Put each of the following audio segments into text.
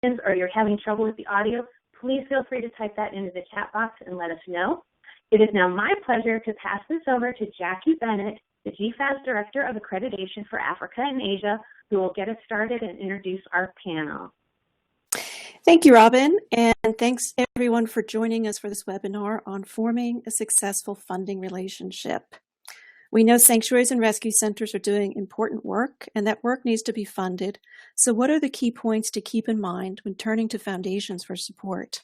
or you're having trouble with the audio, please feel free to type that into the chat box and let us know. It is now my pleasure to pass this over to Jackie Bennett, the GFAS Director of Accreditation for Africa and Asia, who will get us started and introduce our panel. Thank you, Robin, and thanks everyone for joining us for this webinar on forming a successful funding relationship. We know sanctuaries and rescue centers are doing important work, and that work needs to be funded. So what are the key points to keep in mind when turning to foundations for support?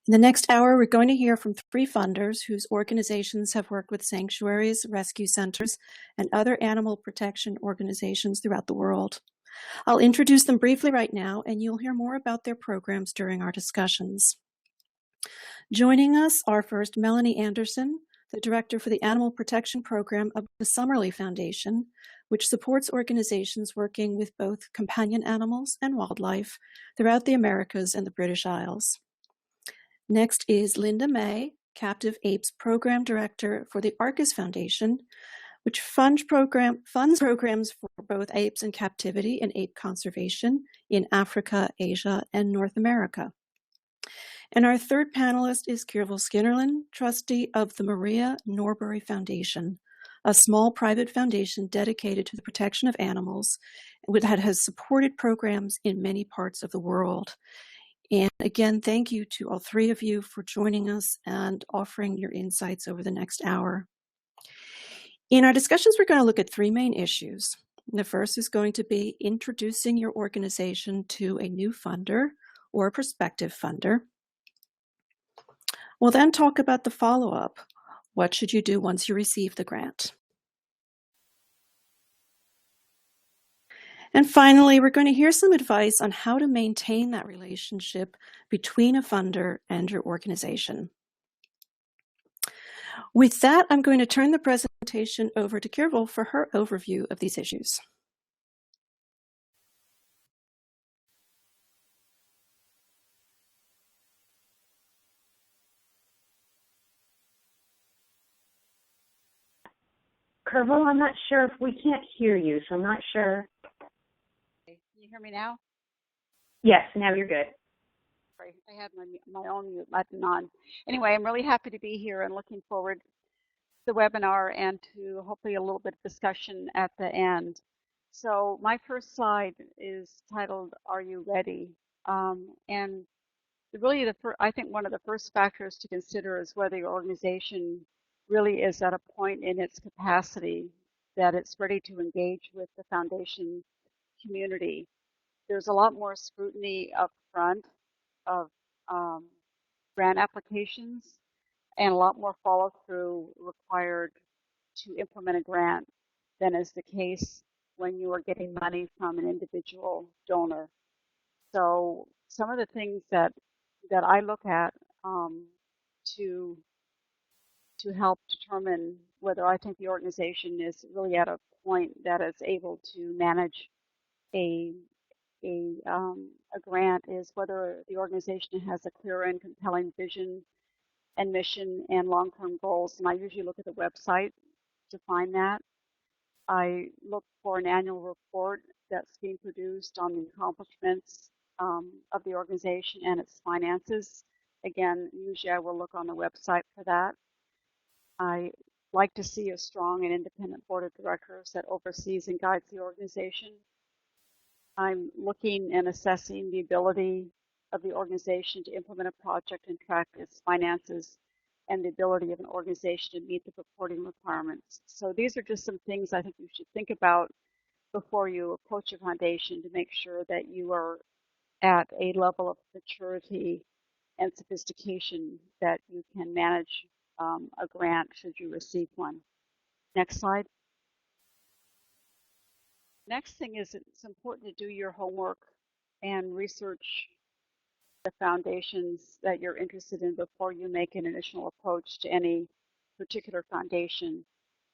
In the next hour, we're going to hear from 3 funders whose organizations have worked with sanctuaries, rescue centers, and other animal protection organizations throughout the world. I'll introduce them briefly right now, and you'll hear more about their programs during our discussions. Joining us are first Melanie Anderson, the Director for the Animal Protection Program of the Summerlee Foundation, which supports organizations working with both companion animals and wildlife throughout the Americas and the British Isles. Next is Linda May, Captive Apes Program Director for the Arcus Foundation, which funds programs for both apes in captivity and ape conservation in Africa, Asia, and North America. And our third panelist is Kierval Skinnerlin, trustee of the Maria Norbury Foundation, a small private foundation dedicated to the protection of animals that has supported programs in many parts of the world. And again, thank you to all 3 of you for joining us and offering your insights over the next hour. In our discussions, we're going to look at 3 main issues. The first is going to be introducing your organization to a new funder or a prospective funder. We'll then talk about the follow-up. What should you do once you receive the grant? And finally, we're going to hear some advice on how to maintain that relationship between a funder and your organization. With that, I'm going to turn the presentation over to Kierval for her overview of these issues. Kierval, I'm not sure if we can't hear you, so I'm not sure. Can you hear me now? Yes, now you're good. Sorry, I had my own mute button on. Anyway, I'm really happy to be here and looking forward to the webinar and to hopefully a little bit of discussion at the end. So my first slide is titled, Are You Ready? And really, I think one of the first factors to consider is whether your organization really is at a point in its capacity that it's ready to engage with the foundation community. There's a lot more scrutiny up front of grant applications and a lot more follow-through required to implement a grant than is the case when you are getting money from an individual donor. So some of the things that I look at to help determine whether I think the organization is really at a point that is able to manage a grant is whether the organization has a clear and compelling vision and mission and long-term goals. And I usually look at the website to find that. I look for an annual report that's being produced on the accomplishments of the organization and its finances. Again, usually I will look on the website for that. I like to see a strong and independent board of directors that oversees and guides the organization. I'm looking and assessing the ability of the organization to implement a project and track its finances and the ability of an organization to meet the reporting requirements. So these are just some things I think you should think about before you approach a foundation to make sure that you are at a level of maturity and sophistication that you can manage a grant should you receive one. Next slide. Next thing is it's important to do your homework and research the foundations that you're interested in before you make an initial approach to any particular foundation.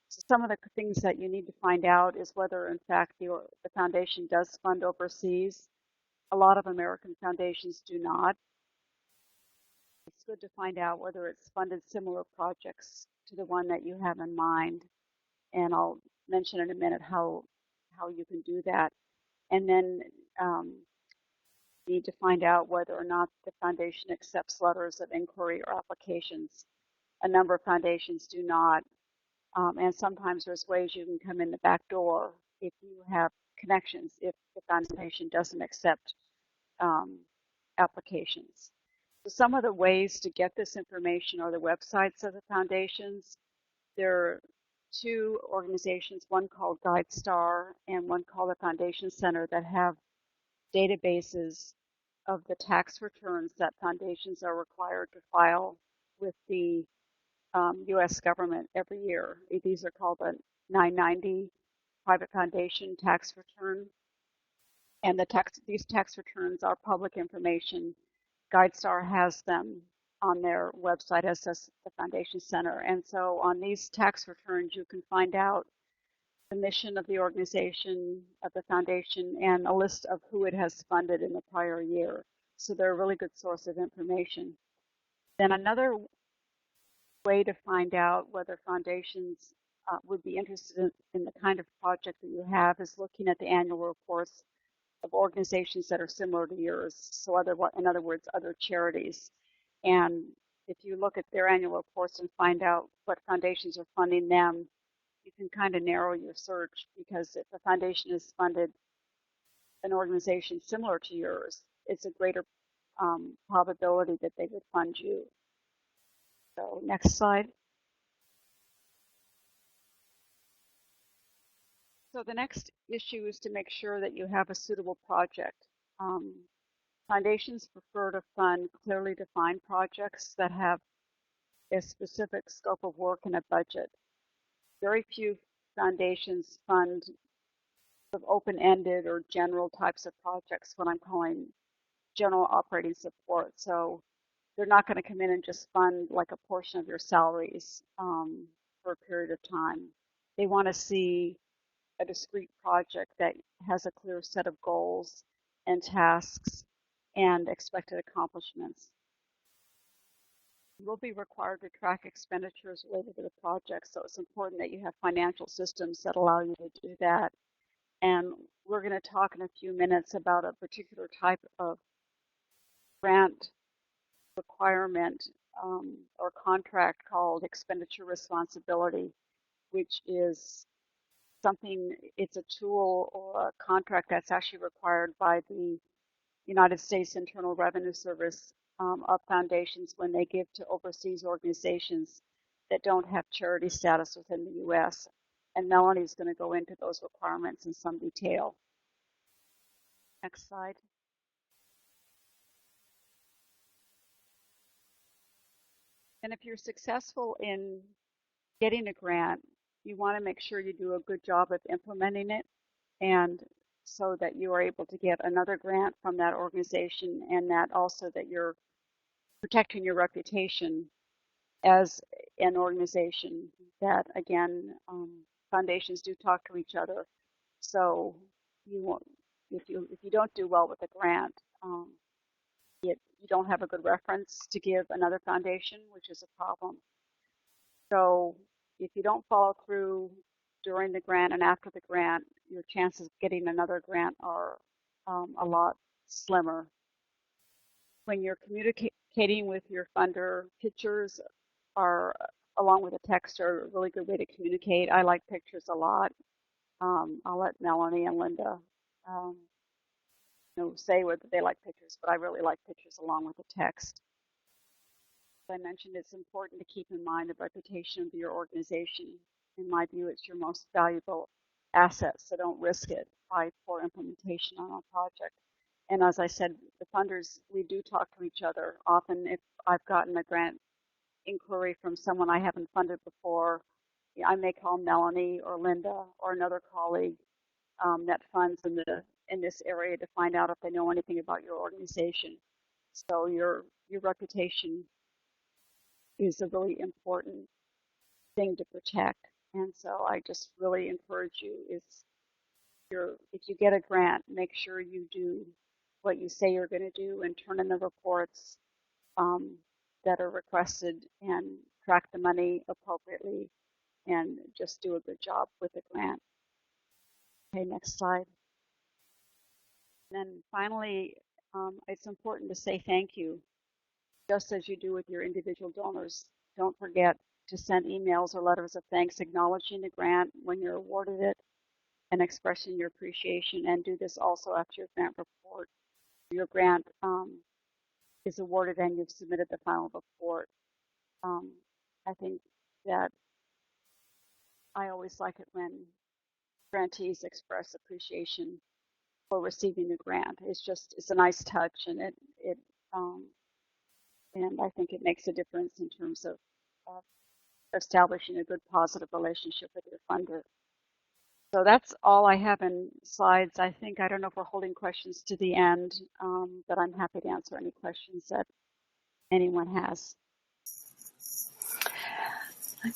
So some of the things that you need to find out is whether in fact the foundation does fund overseas. A lot of American foundations do not. It's good to find out whether it's funded similar projects to the one that you have in mind. And I'll mention in a minute how you can do that. And then need to find out whether or not the foundation accepts letters of inquiry or applications. A number of foundations do not, and sometimes there's ways you can come in the back door if you have connections, if the foundation doesn't accept applications. So some of the ways to get this information are the websites of the foundations. There are two organizations, one called GuideStar and one called the Foundation Center, that have databases of the tax returns that foundations are required to file with the U.S. government every year. These are called the 990 private foundation tax return. And these tax returns are public information. GuideStar has them on their website, as does the Foundation Center. And so on these tax returns, you can find out the mission of the organization, of the foundation, and a list of who it has funded in the prior year. So they're a really good source of information. Then another way to find out whether foundations would be interested in the kind of project that you have is looking at the annual reports of organizations that are similar to yours. So in other words, other charities. And if you look at their annual reports and find out what foundations are funding them, you can kind of narrow your search, because if a foundation has funded an organization similar to yours, it's a greater probability that they would fund you. So next slide. So the next issue is to make sure that you have a suitable project. Foundations prefer to fund clearly defined projects that have a specific scope of work and a budget. Very few foundations fund sort of open-ended or general types of projects, what I'm calling general operating support. So they're not going to come in and just fund like a portion of your salaries for a period of time. They want to see a discrete project that has a clear set of goals and tasks and expected accomplishments. You will be required to track expenditures related to the project, so it's important that you have financial systems that allow you to do that. And we're going to talk in a few minutes about a particular type of grant requirement or contract called Expenditure Responsibility, which is something, it's a tool or a contract that's actually required by the United States Internal Revenue Service of foundations when they give to overseas organizations that don't have charity status within the U.S. And Melanie is going to go into those requirements in some detail. Next slide. And if you're successful in getting a grant, you want to make sure you do a good job of implementing it, and so that you are able to get another grant from that organization, and that also that you're protecting your reputation as an organization that, again, foundations do talk to each other. So you won't, if you don't do well with a grant, you don't have a good reference to give another foundation, which is a problem. So if you don't follow through during the grant and after the grant, your chances of getting another grant are a lot slimmer. When you're communicating with your funder, pictures are, along with the text, are a really good way to communicate. I like pictures a lot. I'll let Melanie and Linda say whether they like pictures, but I really like pictures along with the text. As I mentioned, it's important to keep in mind the reputation of your organization. In my view, it's your most valuable asset, so don't risk it by poor implementation on a project. And as I said, the funders, we do talk to each other. Often if I've gotten a grant inquiry from someone I haven't funded before, I may call Melanie or Linda or another colleague that funds in this area to find out if they know anything about your organization. So your reputation is a really important thing to protect. And so I just really encourage you, if you get a grant, make sure you do what you say you're going to do and turn in the reports that are requested and track the money appropriately and just do a good job with the grant. Okay, next slide. And then finally, it's important to say thank you, just as you do with your individual donors. Don't forget to send emails or letters of thanks acknowledging the grant when you're awarded it and expressing your appreciation, and do this also after your grant report. Your grant is awarded and you've submitted the final report. I think that I always like it when grantees express appreciation for receiving the grant. It's a nice touch, and and I think it makes a difference in terms of establishing a good positive relationship with your funder. So that's all I have in slides. I don't know if we're holding questions to the end, but I'm happy to answer any questions that anyone has.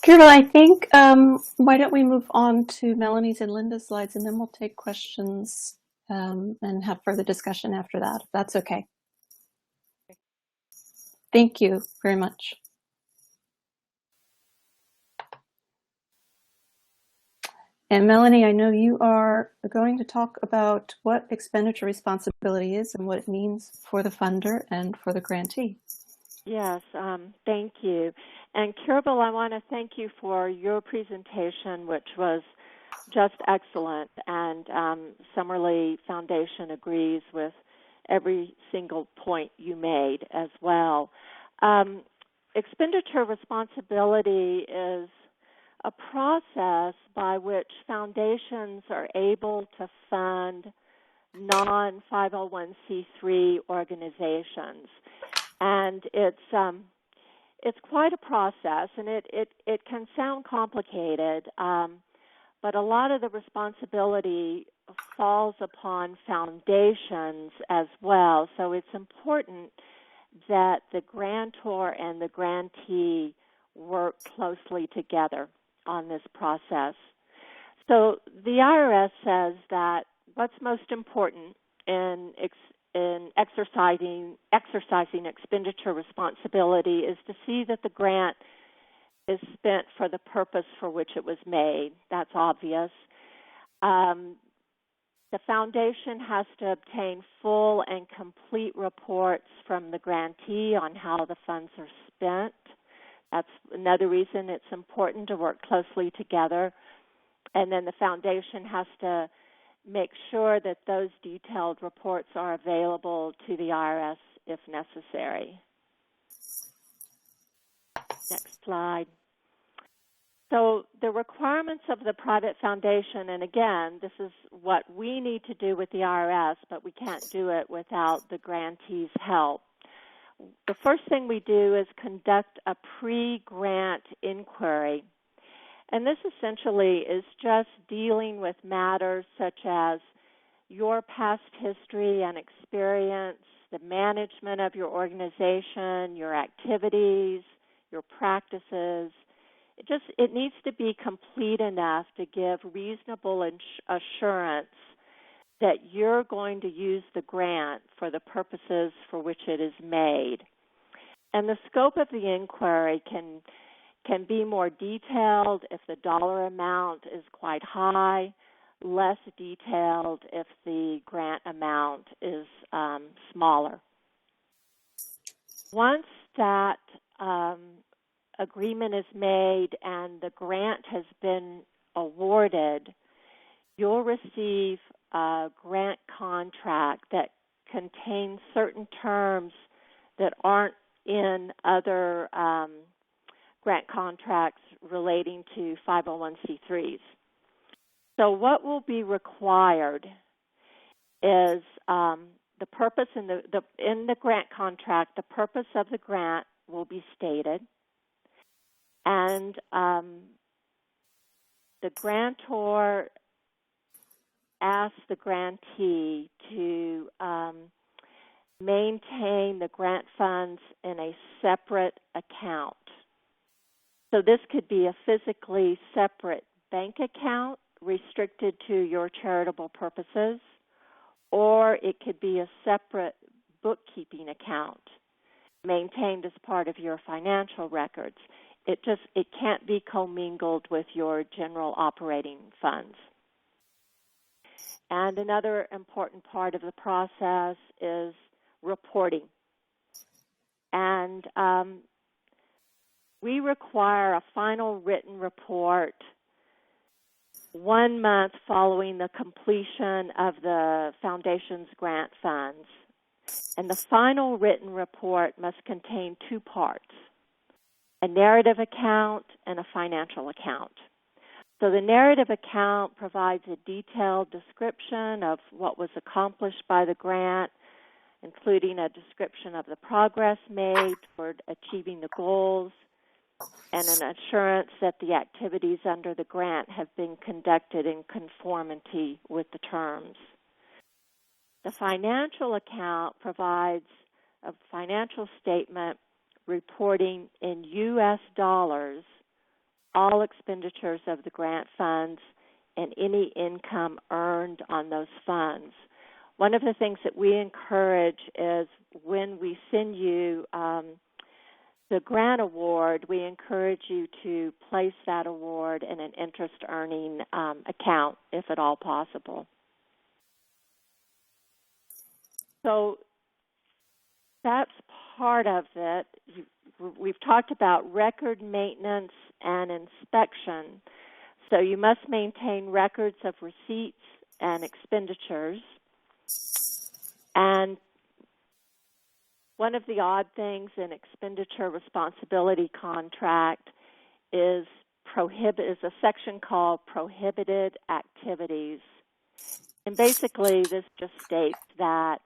Carol, I think, why don't we move on to Melanie's and Linda's slides, and then we'll take questions and have further discussion after that, if that's okay. Thank you very much. And Melanie, I know you are going to talk about what expenditure responsibility is and what it means for the funder and for the grantee. Yes, thank you. And Kirbil, I want to thank you for your presentation, which was just excellent. And Summerlee Foundation agrees with every single point you made as well. Expenditure responsibility is a process by which foundations are able to fund non-501c3 organizations. And it's quite a process, and it can sound complicated, but a lot of the responsibility falls upon foundations as well. So it's important that the grantor and the grantee work closely together on this process. So the IRS says that what's most important in exercising expenditure responsibility is to see that the grant is spent for the purpose for which it was made. That's obvious. The foundation has to obtain full and complete reports from the grantee on how the funds are spent. That's another reason it's important to work closely together. And then the foundation has to make sure that those detailed reports are available to the IRS if necessary. Next slide. So the requirements of the private foundation, and again, this is what we need to do with the IRS, but we can't do it without the grantee's help. The first thing we do is conduct a pre-grant inquiry. And this essentially is just dealing with matters such as your past history and experience, the management of your organization, your activities, your practices. It needs to be complete enough to give reasonable assurance that you're going to use the grant for the purposes for which it is made. And the scope of the inquiry can be more detailed if the dollar amount is quite high, less detailed if the grant amount is smaller. Once that agreement is made and the grant has been awarded, you'll receive a grant contract that contains certain terms that aren't in other grant contracts relating to 501c3s. So what will be required is the purpose in the grant contract, the purpose of the grant will be stated, and the grantor asks the grantee to maintain the grant funds in a separate account. So this could be a physically separate bank account restricted to your charitable purposes, or it could be a separate bookkeeping account maintained as part of your financial records. It can't be commingled with your general operating funds. And another important part of the process is reporting. And we require a final written report 1 month following the completion of the Foundation's grant funds. And the final written report must contain 2 parts, a narrative account and a financial account. So the narrative account provides a detailed description of what was accomplished by the grant, including a description of the progress made toward achieving the goals, and an assurance that the activities under the grant have been conducted in conformity with the terms. The financial account provides a financial statement reporting in U.S. dollars all expenditures of the grant funds and any income earned on those funds. One of the things that we encourage is when we send you the grant award, we encourage you to place that award in an interest-earning account, if at all possible. So that's part of it. We've talked about record maintenance and inspection. So you must maintain records of receipts and expenditures. And one of the odd things in Expenditure Responsibility contract is a section called Prohibited Activities. And basically this just states that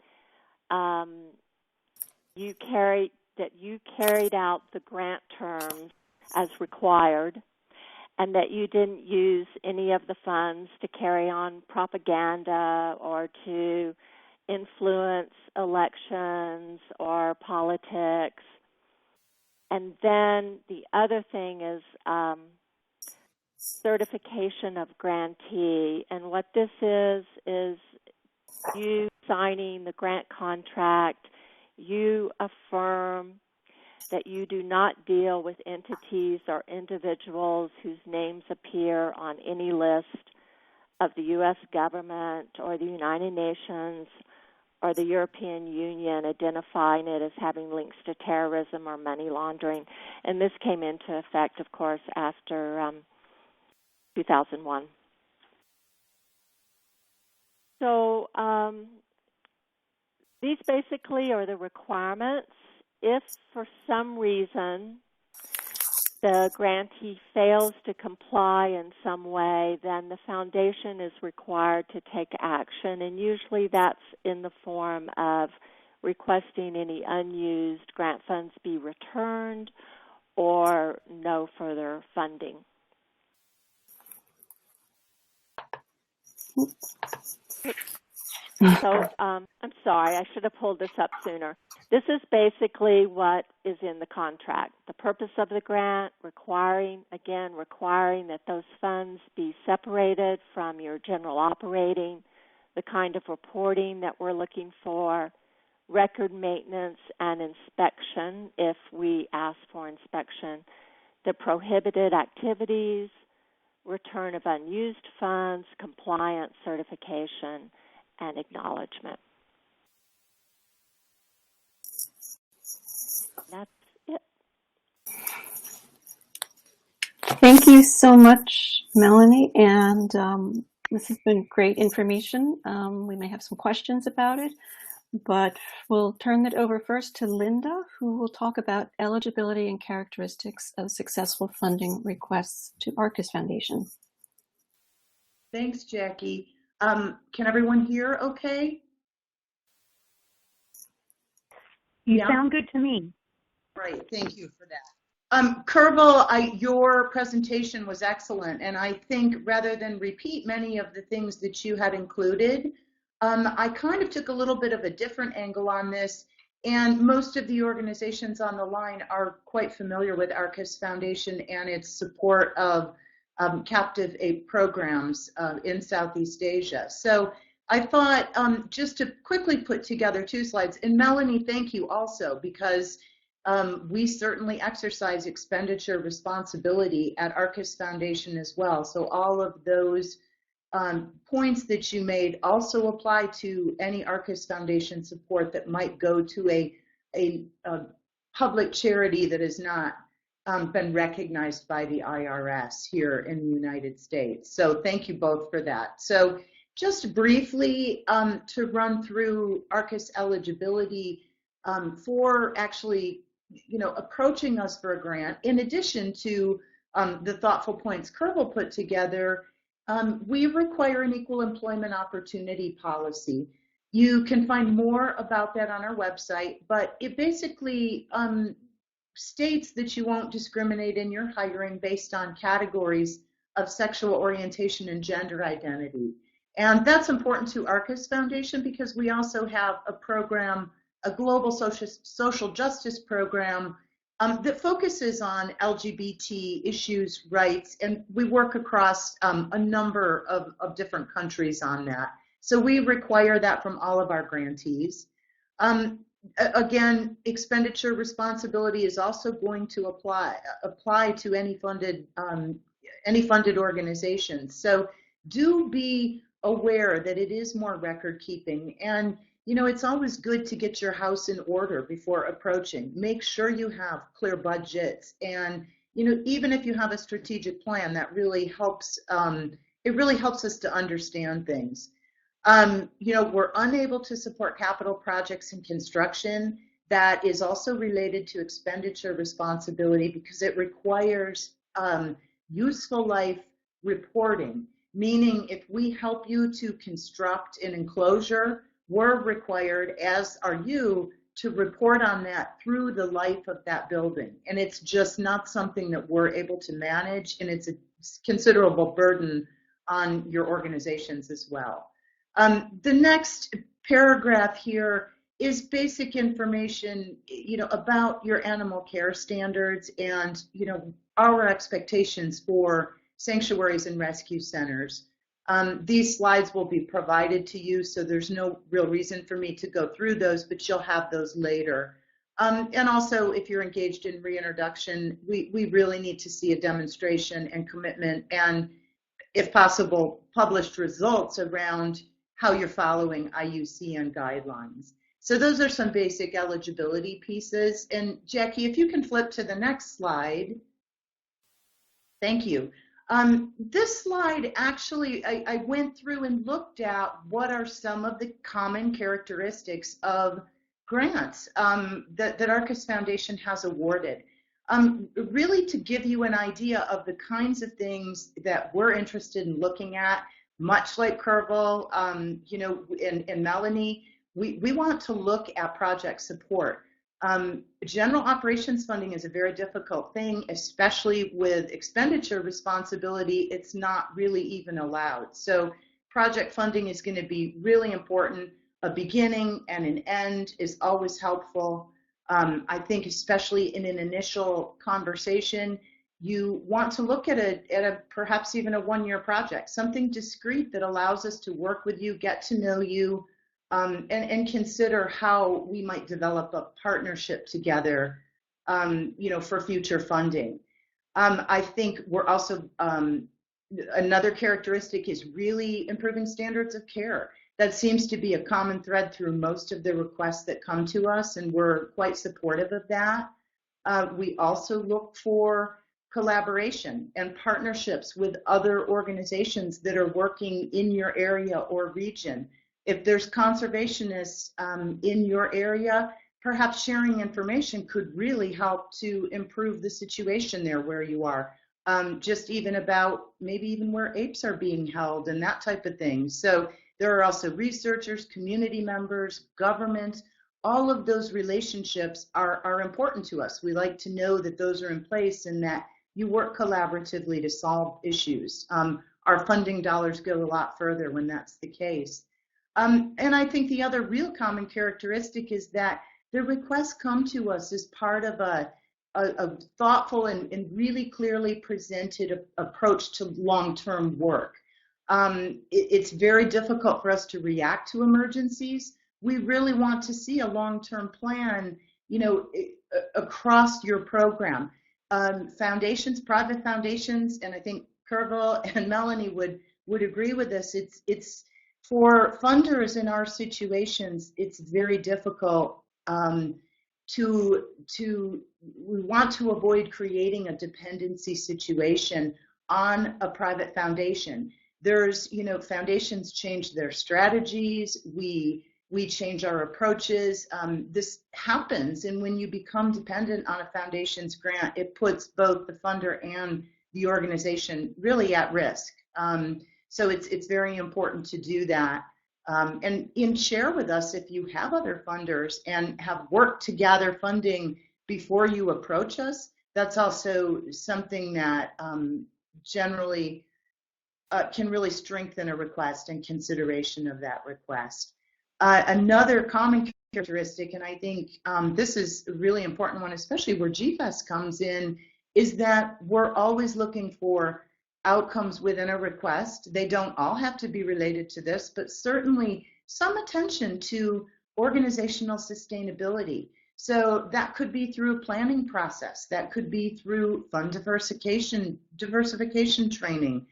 you carried out the grant terms as required, and that you didn't use any of the funds to carry on propaganda or to influence elections or politics. And then the other thing is certification of grantee. And what this is you signing the grant contract, you affirm that you do not deal with entities or individuals whose names appear on any list of the U.S. government or the United Nations or the European Union, identifying it as having links to terrorism or money laundering. And this came into effect, of course, after 2001. So these basically are the requirements. If for some reason the grantee fails to comply in some way, then the foundation is required to take action, and usually that's in the form of requesting any unused grant funds be returned or no further funding. So I'm sorry, I should have pulled this up sooner. This is basically what is in the contract. The purpose of the grant, requiring that those funds be separated from your general operating, the kind of reporting that we're looking for, record maintenance and inspection if we ask for inspection, the prohibited activities, return of unused funds, compliance certification, and acknowledgement. That's it. Thank you so much, Melanie, and this has been great information. We may have some questions about it, but we'll turn it over first to Linda, who will talk about eligibility and characteristics of successful funding requests to Arcus Foundation. Thanks, Jackie. Can everyone hear okay? You sound good to me. Great, thank you for that. Kerval, your presentation was excellent, and I think rather than repeat many of the things that you had included, I kind of took a little bit of a different angle on this, and most of the organizations on the line are quite familiar with Arcus Foundation and its support of captive aid programs in Southeast Asia. So I thought just to quickly put together 2 slides, and Melanie, thank you also, because we certainly exercise expenditure responsibility at Arcus Foundation as well. So all of those points that you made also apply to any Arcus Foundation support that might go to a public charity that has not been recognized by the IRS here in the United States. So thank you both for that. So just briefly to run through Arcus eligibility for actually, approaching us for a grant, in addition to the thoughtful points Kerbal put together, we require an equal employment opportunity policy. You can find more about that on our website, but it basically states that you won't discriminate in your hiring based on categories of sexual orientation and gender identity. And that's important to Arcus Foundation because we also have a program, a global social justice program that focuses on LGBT issues, rights, and we work across a number of different countries on that. So we require that from all of our grantees. Again, expenditure responsibility is also going to apply to any funded organizations. So do be aware that it is more record keeping, and it's always good to get your house in order before approaching. Make sure you have clear budgets, and even if you have a strategic plan, that really helps. It really helps us to understand things. We're unable to support capital projects and construction. That is also related to expenditure responsibility because it requires useful life reporting, meaning if we help you to construct an enclosure, we're required, as are you, to report on that through the life of that building. And it's just not something that we're able to manage, and it's a considerable burden on your organizations as well. The next paragraph here is basic information, about your animal care standards and, our expectations for sanctuaries and rescue centers. These slides will be provided to you, so there's no real reason for me to go through those, but you'll have those later. And also, if you're engaged in reintroduction, we really need to see a demonstration and commitment and, if possible, published results around how you're following IUCN guidelines. So those are some basic eligibility pieces. And Jackie, if you can flip to the next slide. Thank you. This slide, actually, I went through and looked at what are some of the common characteristics of grants that Arcus Foundation has awarded. Really to give you an idea of the kinds of things that we're interested in looking at, much like Kerbal, and Melanie, we want to look at project support. General operations funding is a very difficult thing, especially with expenditure responsibility. It's not really even allowed. So project funding is going to be really important. A beginning and an end is always helpful. I think especially in an initial conversation, you want to look at a perhaps even a one-year project, something discrete that allows us to work with you, get to know you, and consider how we might develop a partnership together, for future funding. I think we're also, another characteristic is really improving standards of care. That seems to be a common thread through most of the requests that come to us, and we're quite supportive of that. We also look for collaboration and partnerships with other organizations that are working in your area or region. If there's conservationists in your area, perhaps sharing information could really help to improve the situation there where you are. Just even about maybe even where apes are being held and that type of thing. So there are also researchers, community members, government. All of those relationships are important to us. We like to know that those are in place and that you work collaboratively to solve issues. Our funding dollars go a lot further when that's the case. And I think the other real common characteristic is that the requests come to us as part of a thoughtful and really clearly presented approach to long-term work. It's very difficult for us to react to emergencies. We really want to see a long-term plan, across your program. Foundations, private foundations, and I think Kerbal and Melanie would would agree with this. It's for funders in our situations, it's very difficult we want to avoid creating a dependency situation on a private foundation. There's, foundations change their strategies. We change our approaches. This happens, and when you become dependent on a foundation's grant, it puts both the funder and the organization really at risk. So it's very important to do that. And share with us if you have other funders and have worked to gather funding before you approach us. That's also something that generally can really strengthen a request and consideration of that request. Another common characteristic, and I think this is a really important one, especially where GFAS comes in, is that we're always looking for outcomes within a request. They don't all have to be related to this, but certainly some attention to organizational sustainability. So that could be through a planning process. That could be through fund diversification training,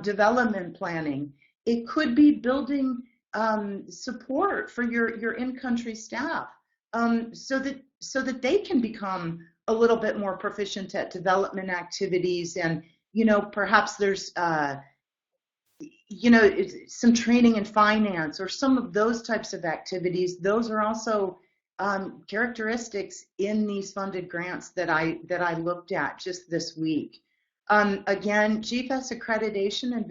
development planning. It could be building support for your in-country staff so that they can become a little bit more proficient at development activities. And perhaps there's some training in finance or some of those types of activities. Those are also characteristics in these funded grants that I looked at just this week. Again, GFAS accreditation and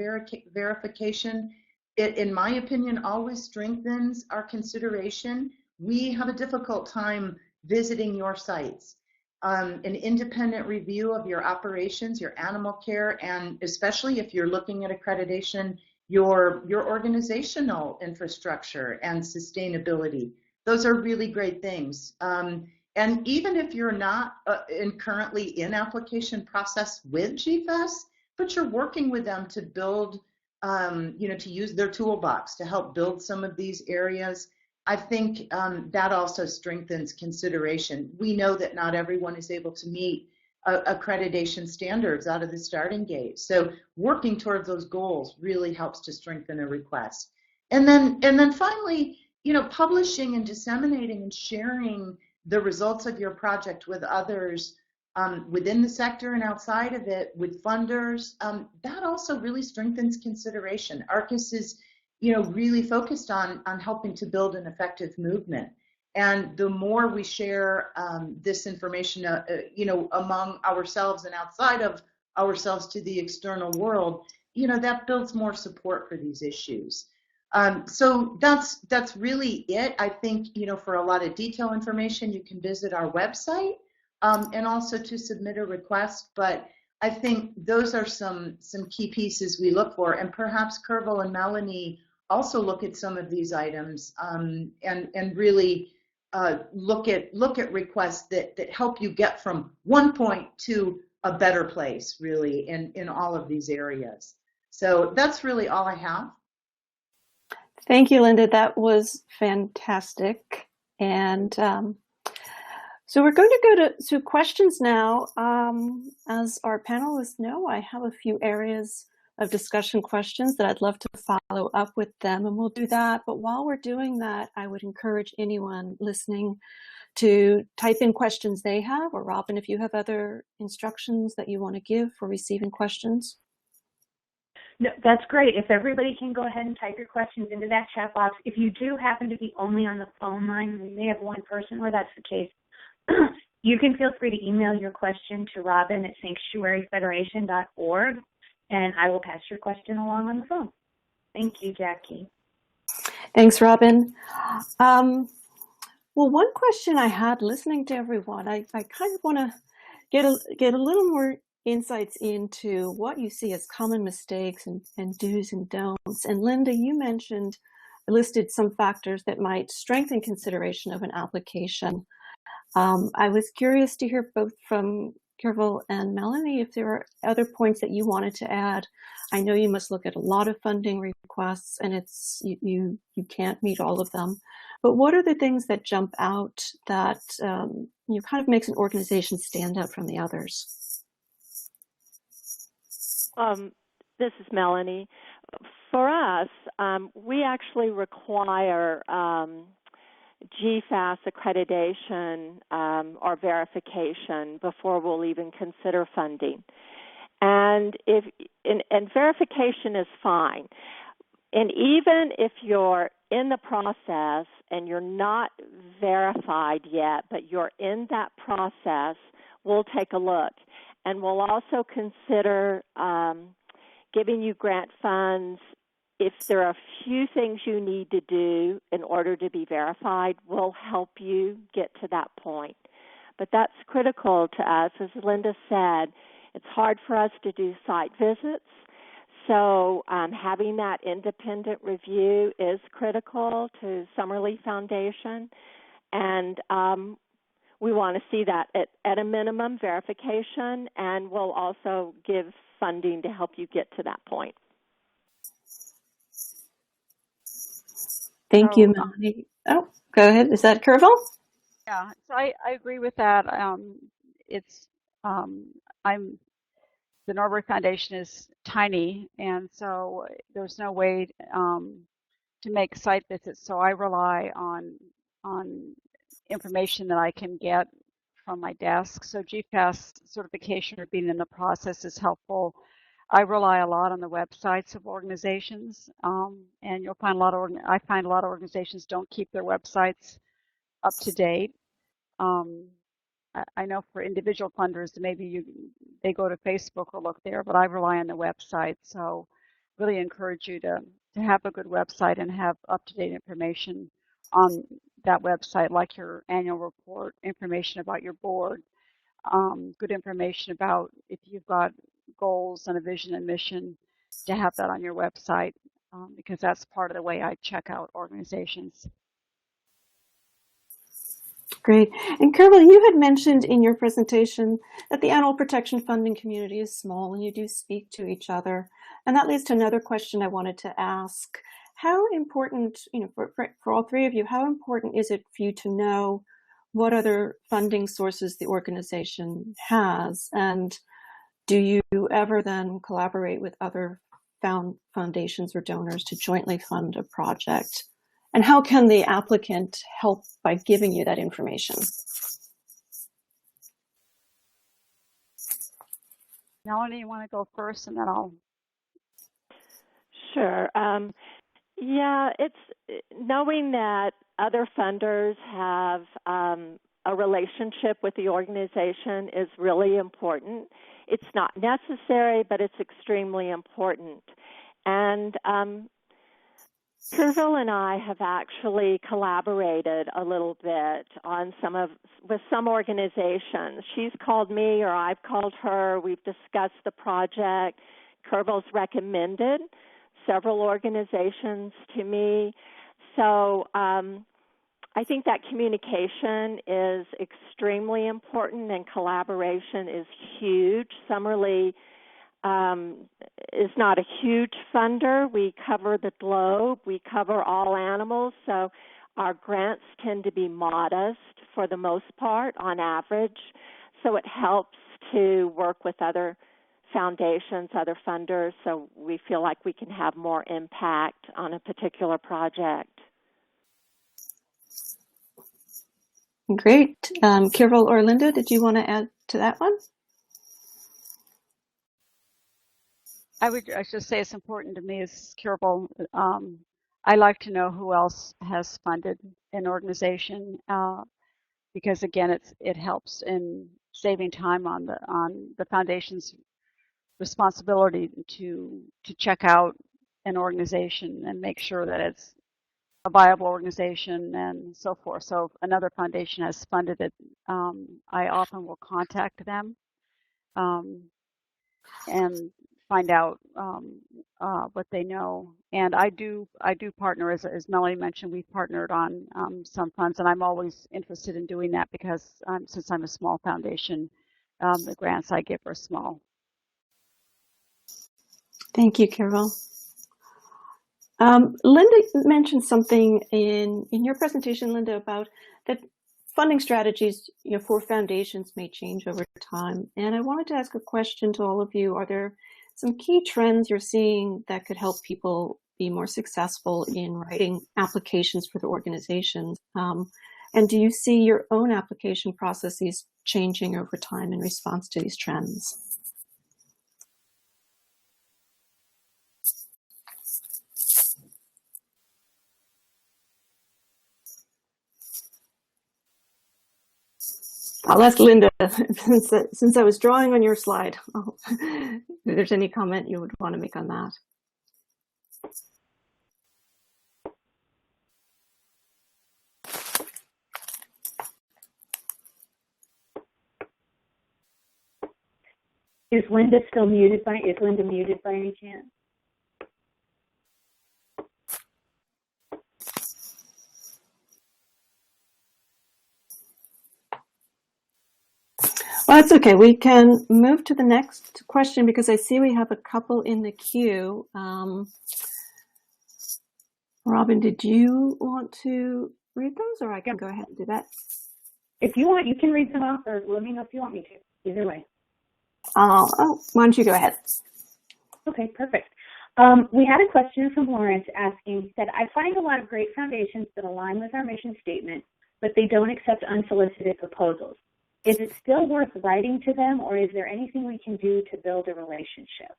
verification, it, in my opinion, always strengthens our consideration. We have a difficult time visiting your sites. An independent review of your operations, your animal care, and especially if you're looking at accreditation, your organizational infrastructure and sustainability. Those are really great things. And even if you're not currently in application process with GFAS, but you're working with them to build, to use their toolbox to help build some of these areas, I think that also strengthens consideration. We know that not everyone is able to meet accreditation standards out of the starting gate. So working towards those goals really helps to strengthen a request. And then finally, publishing and disseminating and sharing the results of your project with others within the sector and outside of it, with funders, that also really strengthens consideration. ARCIS is really focused on helping to build an effective movement. And the more we share this information, among ourselves and outside of ourselves to the external world, that builds more support for these issues. So that's really it. I think, for a lot of detailed information, you can visit our website and also to submit a request. But I think those are some key pieces we look for. And perhaps Kervil and Melanie also look at some of these items and really look at requests that help you get from one point to a better place, really, in all of these areas. So that's really all I have. Thank you, Linda. That was fantastic. And so we're going to go to questions now. As our panelists know, I have a few areas of discussion questions that I'd love to follow up with them, and we'll do that. But while we're doing that, I would encourage anyone listening to type in questions they have, or Robin, if you have other instructions that you want to give for receiving questions. No, that's great. If everybody can go ahead and type your questions into that chat box. If you do happen to be only on the phone line, we may have one person where that's the case, you can feel free to email your question to Robin at sanctuaryfederation.org, and I will pass your question along on the phone. Thank you, Jackie. Thanks, Robin. Well, one question I had listening to everyone, I kind of want to get a little more insights into what you see as common mistakes and do's and don'ts. And Linda, you listed some factors that might strengthen consideration of an application. I was curious to hear both from Kervil and Melanie if there are other points that you wanted to add. I know you must look at a lot of funding requests, and you can't meet all of them. But what are the things that jump out that kind of makes an organization stand out from the others? This is Melanie. for us, we actually require GFAS accreditation or verification before we'll even consider funding. And verification is fine. And even if you're in the process and you're not verified yet, but you're in that process, we'll take a look. And we'll also consider giving you grant funds. If there are a few things you need to do in order to be verified, we'll help you get to that point. But that's critical to us. As Linda said, it's hard for us to do site visits. So having that independent review is critical to Summerlee Foundation. And we want to see that at a minimum verification, and we'll also give funding to help you get to that point. Thank you, Melanie. Oh, go ahead. Is that Kerval? Yeah, so I agree with that. The Norberg Foundation is tiny, and so there's no way to make site visits. So I rely on information that I can get from my desk. So GFAS certification or being in the process is helpful. I rely a lot on the websites of organizations, and you'll find I find a lot of organizations don't keep their websites up to date. I know for individual funders, maybe they go to Facebook or look there, but I rely on the website. So really encourage you to have a good website and have up-to-date information on that website, like your annual report, information about your board, good information about if you've got goals and a vision and mission, to have that on your website, because that's part of the way I check out organizations. Great. And Kerval, you had mentioned in your presentation that the animal protection funding community is small and you do speak to each other. And that leads to another question I wanted to ask. How important, for all three of you, how important is it for you to know what other funding sources the organization has? And do you ever then collaborate with other foundations or donors to jointly fund a project? And how can the applicant help by giving you that information? Melanie, you want to go first, and then I'll. Sure. Yeah, it's knowing that other funders have a relationship with the organization is really important. It's not necessary, but it's extremely important. And Kerval and I have actually collaborated a little bit on with some organizations. She's called me or I've called her. We've discussed the project. Kerval's recommended several organizations to me. So I think that communication is extremely important and collaboration is huge. Summerlee is not a huge funder. We cover the globe. We cover all animals. So our grants tend to be modest for the most part on average. So it helps to work with other foundations, other funders, so we feel like we can have more impact on a particular project. Great. Kerval or Linda, did you want to add to that one? I should say it's important to me as Kerval. I like to know who else has funded an organization because again, it helps in saving time on the foundation's responsibility to check out an organization and make sure that it's a viable organization and so forth. So if another foundation has funded it, I often will contact them and find out what they know. And I do partner, as Melanie mentioned, we've partnered on some funds, and I'm always interested in doing that because since I'm a small foundation, the grants I give are small. Thank you, Kerval. Linda mentioned something in your presentation, Linda, about that funding strategies for foundations may change over time. And I wanted to ask a question to all of you. Are there some key trends you're seeing that could help people be more successful in writing applications for the organizations. And do you see your own application processes changing over time in response to these trends? I'll ask Linda, since I was drawing on your slide, if there's any comment you would want to make on that. Is Linda muted by any chance? Well, that's okay. We can move to the next question because I see we have a couple in the queue. Robin, did you want to read those, or I can go ahead and do that? If you want, you can read them off, or let me know if you want me to. Either way. Why don't you go ahead? Okay, perfect. We had a question from Lawrence asking, said, I find a lot of great foundations that align with our mission statement, but they don't accept unsolicited proposals. Is it still worth writing to them, or is there anything we can do to build a relationship?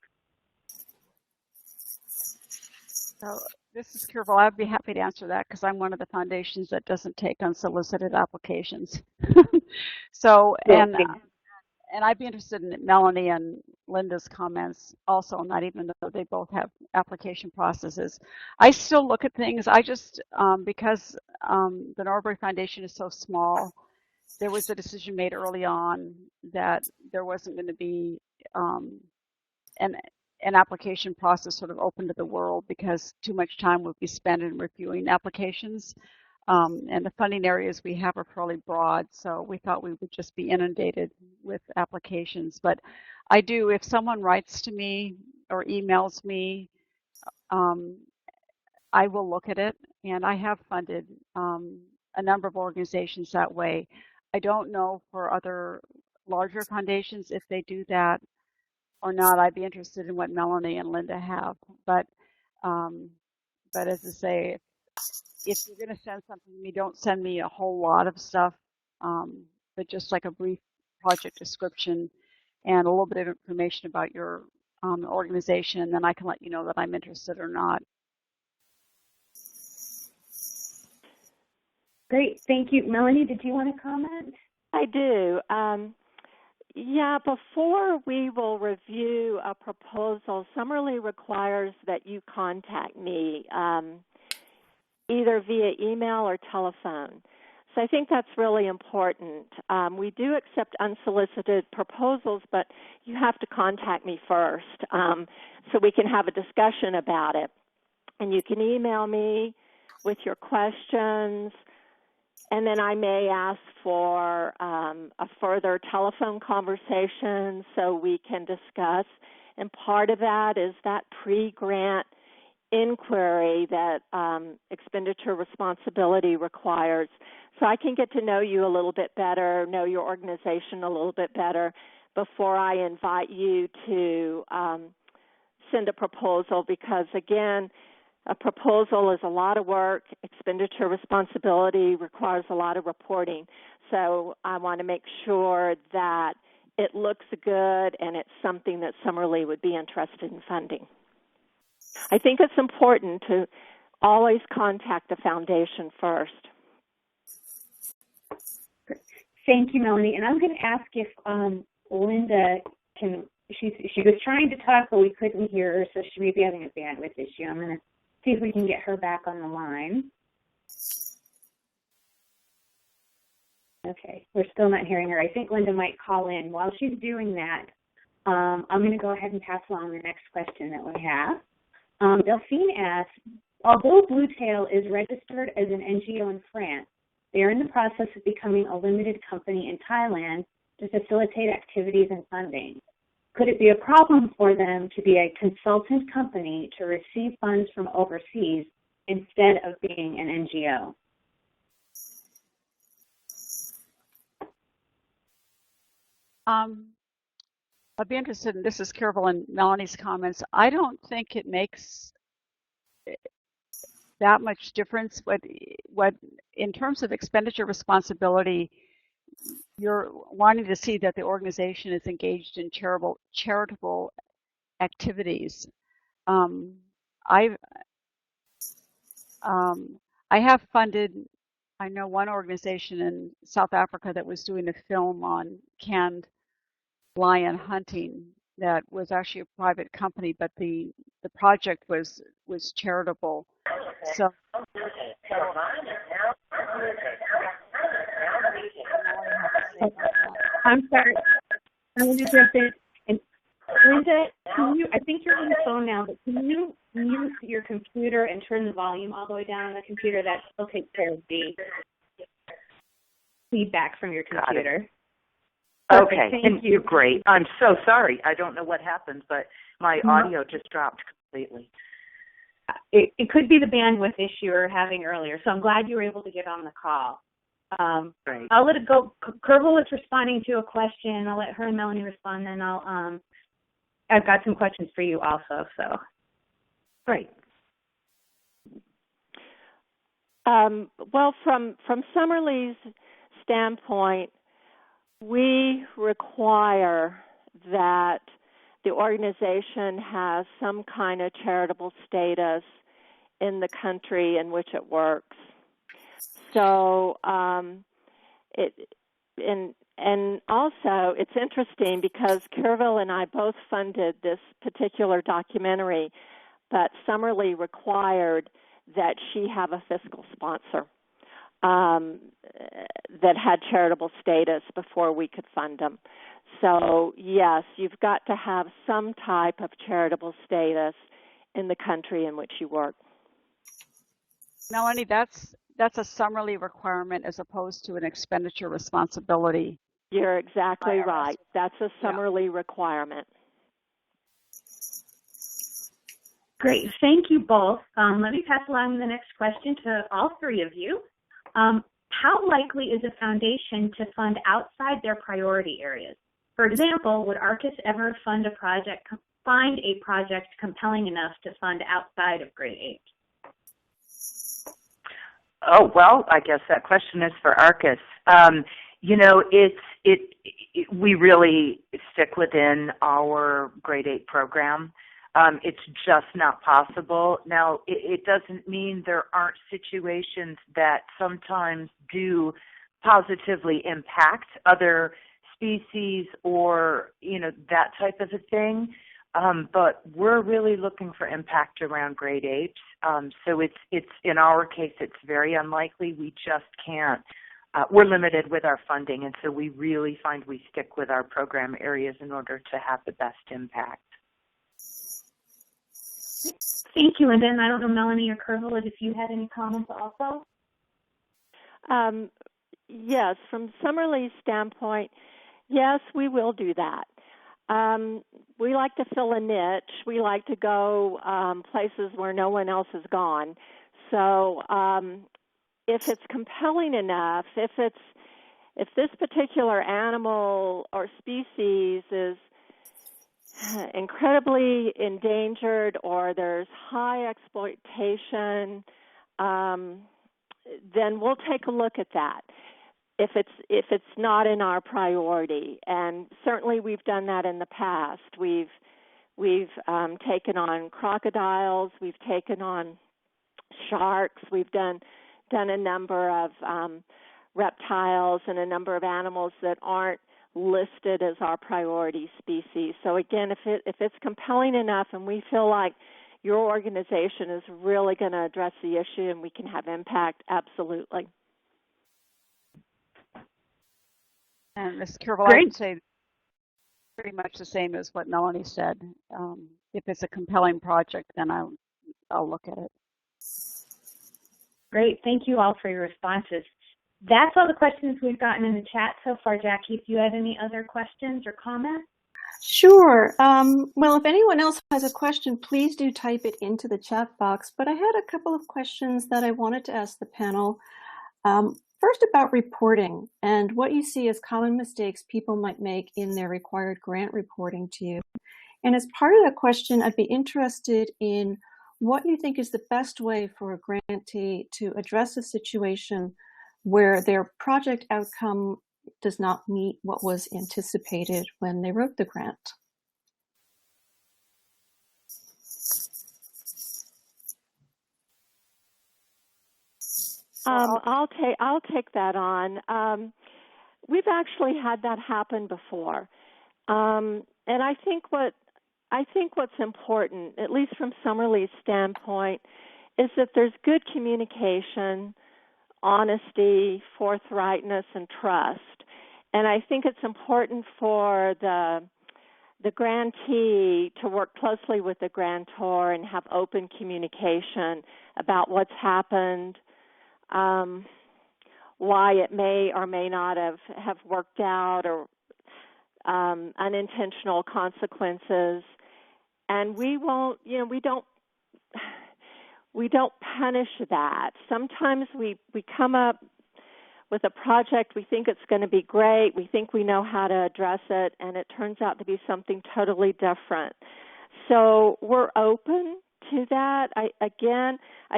So this is Carol. I'd be happy to answer that because I'm one of the foundations that doesn't take unsolicited applications. So, and I'd be interested in Melanie and Linda's comments also on that, even though they both have application processes. I still look at things. I just, because the Norbury Foundation is so small, there was a decision made early on that there wasn't going to be an application process sort of open to the world because too much time would be spent in reviewing applications. And the funding areas we have are fairly broad, so we thought we would just be inundated with applications. But I do, if someone writes to me or emails me, I will look at it, and I have funded a number of organizations that way. I don't know for other larger foundations if they do that or not. I'd be interested in what Melanie and Linda have. But as I say, if you're going to send something to me, don't send me a whole lot of stuff, but just like a brief project description and a little bit of information about your organization, and then I can let you know that I'm interested or not. Great, thank you. Melanie, did you want to comment? I do. Yeah, before we will review a proposal, Summerlee requires that you contact me either via email or telephone. So I think that's really important. We do accept unsolicited proposals, but you have to contact me first so we can have a discussion about it. And you can email me with your questions, and then I may ask for a further telephone conversation so we can discuss. And part of that is that pre-grant inquiry that Expenditure Responsibility requires. So I can get to know you a little bit better, know your organization a little bit better before I invite you to send a proposal, because, again, a proposal is a lot of work. Expenditure Responsibility requires a lot of reporting. So I want to make sure that it looks good and it's something that Summerlee would be interested in funding. I think it's important to always contact the foundation first. Thank you, Melanie. And I'm going to ask if Linda can, she was trying to talk, but we couldn't hear her, so she may be having a bandwidth issue. I'm going to see if we can get her back on the line. Okay, we're still not hearing her. I think Linda might call in. While she's doing that, I'm going to go ahead and pass along the next question that we have. Delphine asks, although Bluetail is registered as an NGO in France, they are in the process of becoming a limited company in Thailand to facilitate activities and funding. Could it be a problem for them to be a consultant company to receive funds from overseas instead of being an NGO? I'd be interested in, this is Carol and Melanie's comments. I don't think it makes that much difference. What in terms of expenditure responsibility, you're wanting to see that the organization is engaged in charitable activities. I have funded, I know one organization in South Africa that was doing a film on canned lion hunting that was actually a private company, but the project was charitable. So I'm sorry. I'm going to jump in. And Linda, I think you're on the phone now, but can you mute your computer and turn the volume all the way down on the computer? That will take care of the feedback from your computer. Okay, thank you. You're great. I'm so sorry. I don't know what happened, but my audio just dropped completely. It could be the bandwidth issue we were having earlier, so I'm glad you were able to get on the call. Right. I'll let it go. Kervil is responding to a question. I'll let her and Melanie respond, then I've got some questions for you also. So, Great. Well, from Summerlee's standpoint, we require that the organization has some kind of charitable status in the country in which it works. So and also it's interesting because Kervil and I both funded this particular documentary, but Summerlee required that she have a fiscal sponsor that had charitable status before we could fund them. So yes, you've got to have some type of charitable status in the country in which you work. Melanie, that's a Summerlee requirement as opposed to an expenditure responsibility. You're exactly right. That's a Summerlee requirement. great. Thank you both. Let me pass along the next question to all three of you. How likely is a foundation to fund outside their priority areas? For example, would ARCIS ever find a project compelling enough to fund outside of grade 8? Oh, well, I guess that question is for ARCIS. We really stick within our grade 8 program. It's just not possible. Now, it doesn't mean there aren't situations that sometimes do positively impact other species or, that type of a thing. But we're really looking for impact around grade 8. So it's in our case, it's very unlikely. We just can't. We're limited with our funding, and so we really find we stick with our program areas in order to have the best impact. Thank you, Linda. And I don't know, Melanie or Kervil, if you had any comments also? Yes, from Summerlee's standpoint, yes, we will do that. We like to fill a niche. We like to go places where no one else has gone. So if it's compelling enough, if this particular animal or species is incredibly endangered or there's high exploitation, then we'll take a look at that. If it's not in our priority, and certainly we've done that in the past. We've taken on crocodiles, we've taken on sharks, we've done a number of reptiles and a number of animals that aren't listed as our priority species. So again, if it's compelling enough and we feel like your organization is really going to address the issue and we can have impact, absolutely. And Ms. Kervil, I would say pretty much the same as what Melanie said. If it's a compelling project, then I'll look at it. Great. Thank you all for your responses. That's all the questions we've gotten in the chat so far. Jackie, if you had any other questions or comments? Sure. Well, if anyone else has a question, please do type it into the chat box. But I had a couple of questions that I wanted to ask the panel. First, about reporting and what you see as common mistakes people might make in their required grant reporting to you. And as part of that question, I'd be interested in what you think is the best way for a grantee to address a situation where their project outcome does not meet what was anticipated when they wrote the grant. I'll take that on. We've actually had that happen before, and I think what's important, at least from Summerlee's standpoint, is that there's good communication, honesty, forthrightness, and trust. And I think it's important for the grantee to work closely with the grantor and have open communication about what's happened, why it may or may not have worked out, or unintentional consequences. And we don't punish that. Sometimes we come up with a project, we think it's going to be great, we think we know how to address it, and it turns out to be something totally different. So we're open to that. I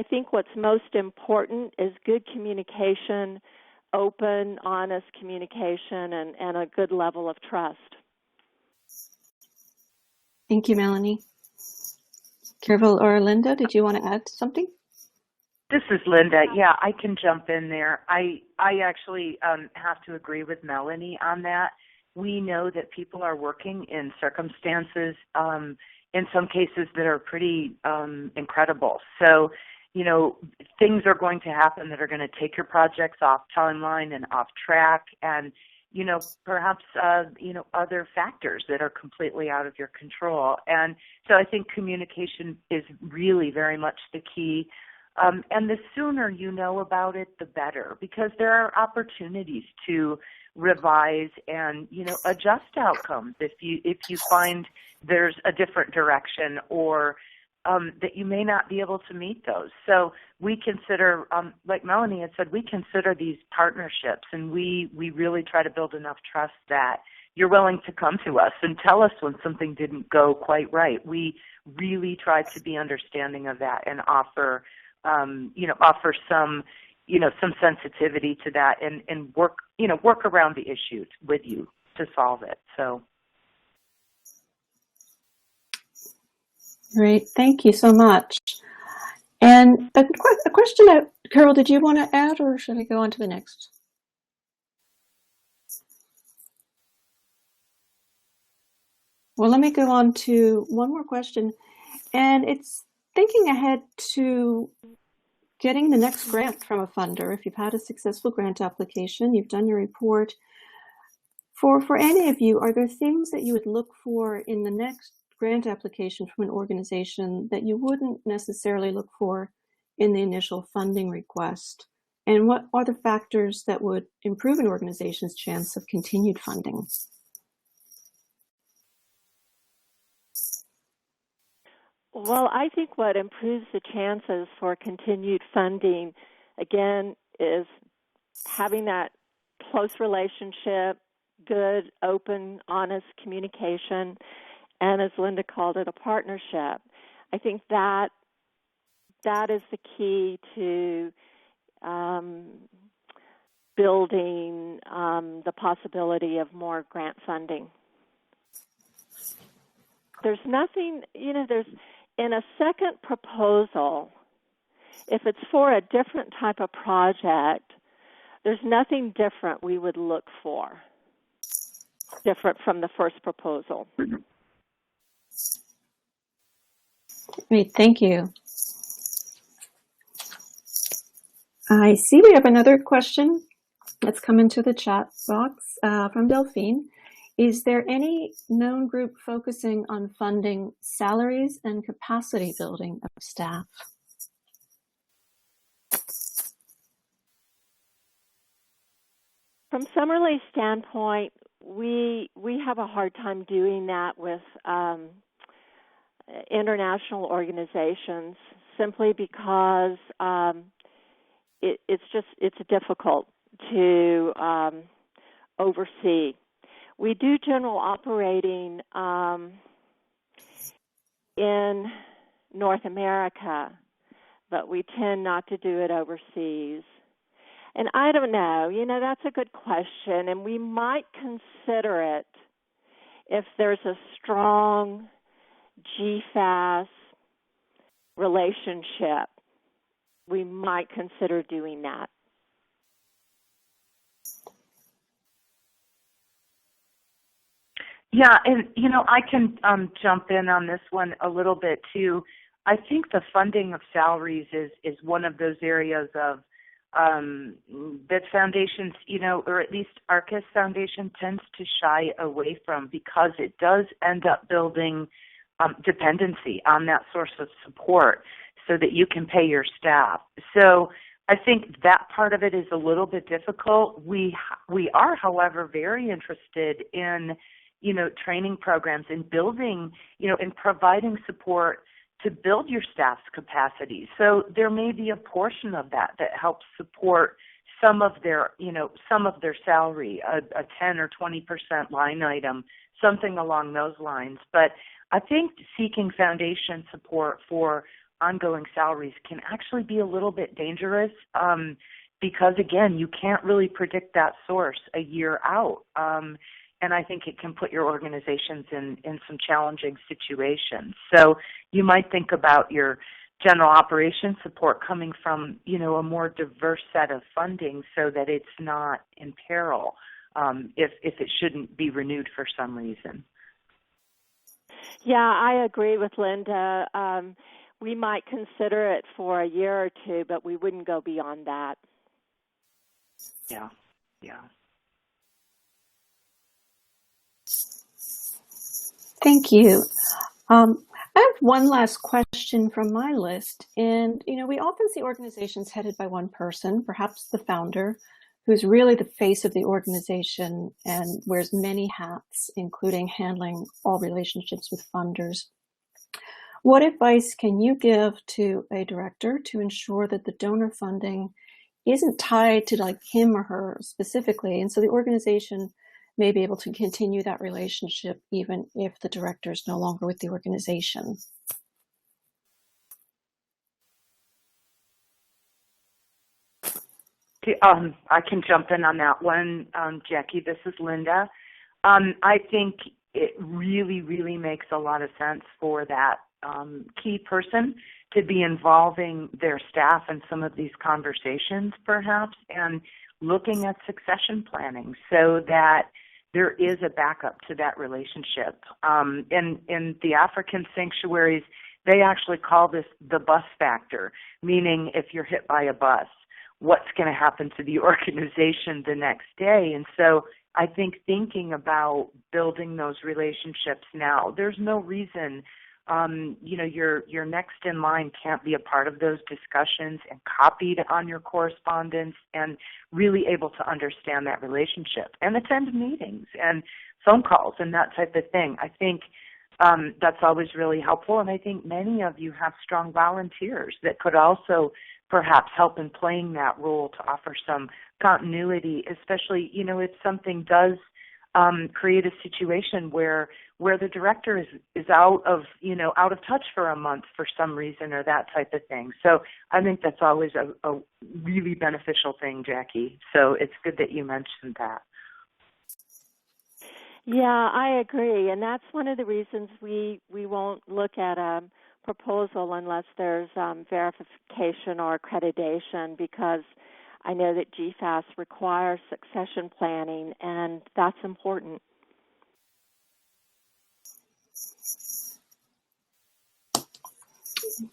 think what's most important is good communication, open, honest communication, and a good level of trust. Thank you, Melanie. Carol or Linda, did you want to add something? This is Linda. Yeah, I can jump in there. I actually have to agree with Melanie on that. We know that people are working in circumstances, in some cases, that are pretty incredible. So, things are going to happen that are going to take your projects off timeline and off track, and perhaps, other factors that are completely out of your control. And so I think communication is really very much the key. And the sooner you know about it, the better, because there are opportunities to revise and, adjust outcomes if you find there's a different direction or that you may not be able to meet those. So we consider, like Melanie had said, we consider these partnerships, and we really try to build enough trust that you're willing to come to us and tell us when something didn't go quite right. We really try to be understanding of that and offer some sensitivity to that and work around the issues with you to solve it. So. Great, thank you so much. And a question, Carol, did you want to add, or should I go on to the next? Well, let me go on to one more question, and it's thinking ahead to getting the next grant from a funder. If you've had a successful grant application, you've done your report. For any of you, are there things that you would look for in the next grant application from an organization that you wouldn't necessarily look for in the initial funding request? And what are the factors that would improve an organization's chance of continued funding? Well, I think what improves the chances for continued funding, again, is having that close relationship, good, open, honest communication, and as Linda called it, a partnership. I think that is the key to building the possibility of more grant funding. There's nothing, there's in a second proposal, if it's for a different type of project, there's nothing different we would look for, different from the first proposal. Great, thank you. I see we have another question that's come into the chat box from Delphine. Is there any known group focusing on funding salaries and capacity building of staff? From Summerlee's standpoint, we have a hard time doing that with international organizations, simply because it's difficult to oversee. We do general operating in North America, but we tend not to do it overseas. And I don't know, that's a good question, and we might consider it if there's a strong GFAS relationship. We might consider doing that. Yeah, and I can jump in on this one a little bit too. I think the funding of salaries is one of those areas of that foundations, or at least ARCIS Foundation tends to shy away from, because it does end up building dependency on that source of support so that you can pay your staff. So I think that part of it is a little bit difficult. We are, however, very interested in training programs and building, and providing support to build your staff's capacity. So there may be a portion of that helps support some of their salary, a 10 or 20% line item, something along those lines. But I think seeking foundation support for ongoing salaries can actually be a little bit dangerous because, again, you can't really predict that source a year out. And I think it can put your organizations in some challenging situations. So you might think about your general operations support coming from, a more diverse set of funding so that it's not in peril if it shouldn't be renewed for some reason. Yeah, I agree with Linda. We might consider it for a year or two, but we wouldn't go beyond that. Yeah. Thank you. I have one last question from my list. And, we often see organizations headed by one person, perhaps the founder, who's really the face of the organization and wears many hats, including handling all relationships with funders. What advice can you give to a director to ensure that the donor funding isn't tied to him or her specifically, and so the organization may be able to continue that relationship even if the director is no longer with the organization? I can jump in on that one, Jackie. This is Linda. I think it really, really makes a lot of sense for that key person to be involving their staff in some of these conversations, perhaps, and looking at succession planning so that there is a backup to that relationship. In the African sanctuaries, they actually call this the bus factor, meaning if you're hit by a bus, what's going to happen to the organization the next day? And so I think thinking about building those relationships now, there's no reason your next in line can't be a part of those discussions and copied on your correspondence and really able to understand that relationship and attend meetings and phone calls and that type of thing. I think that's always really helpful, and I think many of you have strong volunteers that could also perhaps help in playing that role to offer some continuity, especially, if something does create a situation where the director is out of touch for a month for some reason or that type of thing. So I think that's always a really beneficial thing, Jackie. So it's good that you mentioned that. Yeah, I agree, and that's one of the reasons we won't look at a proposal unless there's verification or accreditation, because I know that GFAS requires succession planning, and that's important.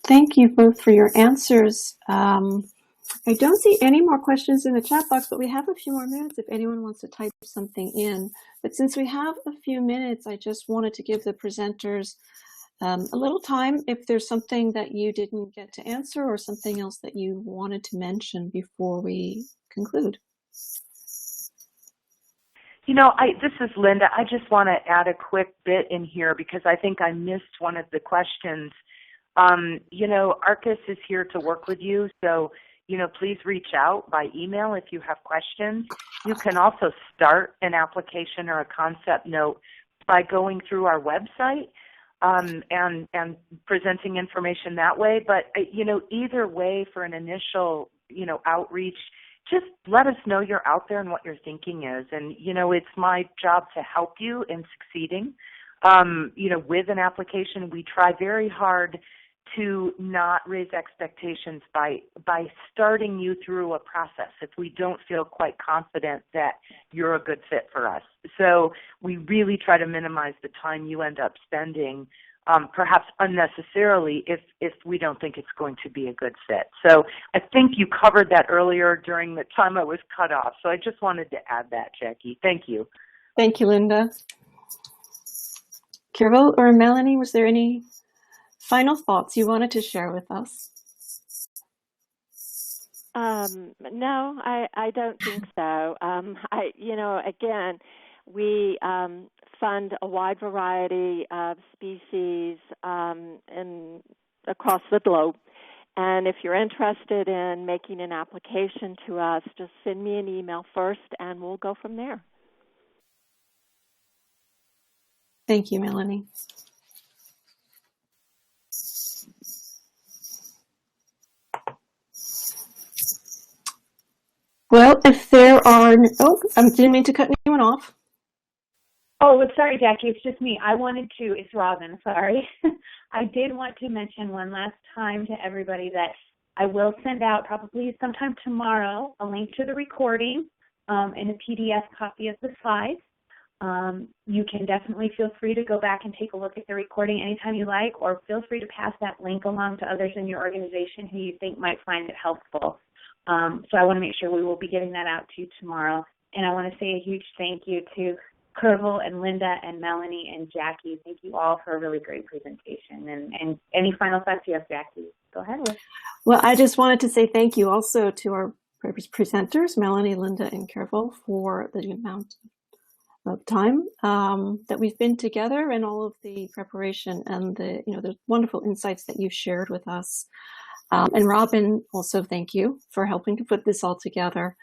Thank you both for your answers. I don't see any more questions in the chat box, but we have a few more minutes if anyone wants to type something in. But since we have a few minutes, I just wanted to give the presenters a little time if there's something that you didn't get to answer or something else that you wanted to mention before we conclude. This is Linda. I just want to add a quick bit in here because I think I missed one of the questions. ARCIS is here to work with you, so please reach out by email if you have questions. You can also start an application or a concept note by going through our website. and presenting information that way. But, either way for an initial, outreach, just let us know you're out there and what your thinking is. And, it's my job to help you in succeeding. With an application, we try very hard to not raise expectations by starting you through a process if we don't feel quite confident that you're a good fit for us. So we really try to minimize the time you end up spending, perhaps unnecessarily, if we don't think it's going to be a good fit. So I think you covered that earlier during the time I was cut off. So I just wanted to add that, Jackie. Thank you. Thank you, Linda. Kirval or Melanie, was there any final thoughts you wanted to share with us? No, I don't think so. Again, we fund a wide variety of species across the globe. And if you're interested in making an application to us, just send me an email first and we'll go from there. Thank you, Melanie. Well, if there are, I didn't mean to cut anyone off. Oh, sorry, Jackie, it's just me. It's Robin, sorry. I did want to mention one last time to everybody that I will send out probably sometime tomorrow a link to the recording and a PDF copy of the slides. You can definitely feel free to go back and take a look at the recording anytime you like, or feel free to pass that link along to others in your organization who you think might find it helpful. So I want to make sure we will be getting that out to you tomorrow. And I want to say a huge thank you to Kirval and Linda and Melanie and Jackie. Thank you all for a really great presentation. And any final thoughts you have, Jackie? Go ahead with. Well, I just wanted to say thank you also to our presenters, Melanie, Linda, and Kirval, for the amount of time that we've been together and all of the preparation and the wonderful insights that you've shared with us. And Robin, also thank you for helping to put this all together.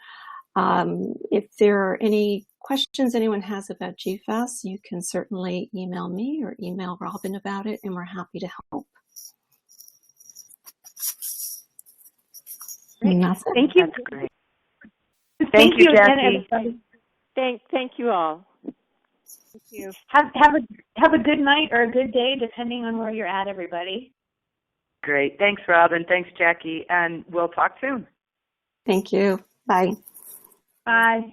If there are any questions anyone has about GFAS, you can certainly email me or email Robin about it, and we're happy to help. Thank you. That's great. Thank you, Jackie. Again, Thank you all. Thank you. Have a good night or a good day, depending on where you're at, everybody. Great. Thanks, Robin. Thanks, Jackie. And we'll talk soon. Thank you. Bye. Bye.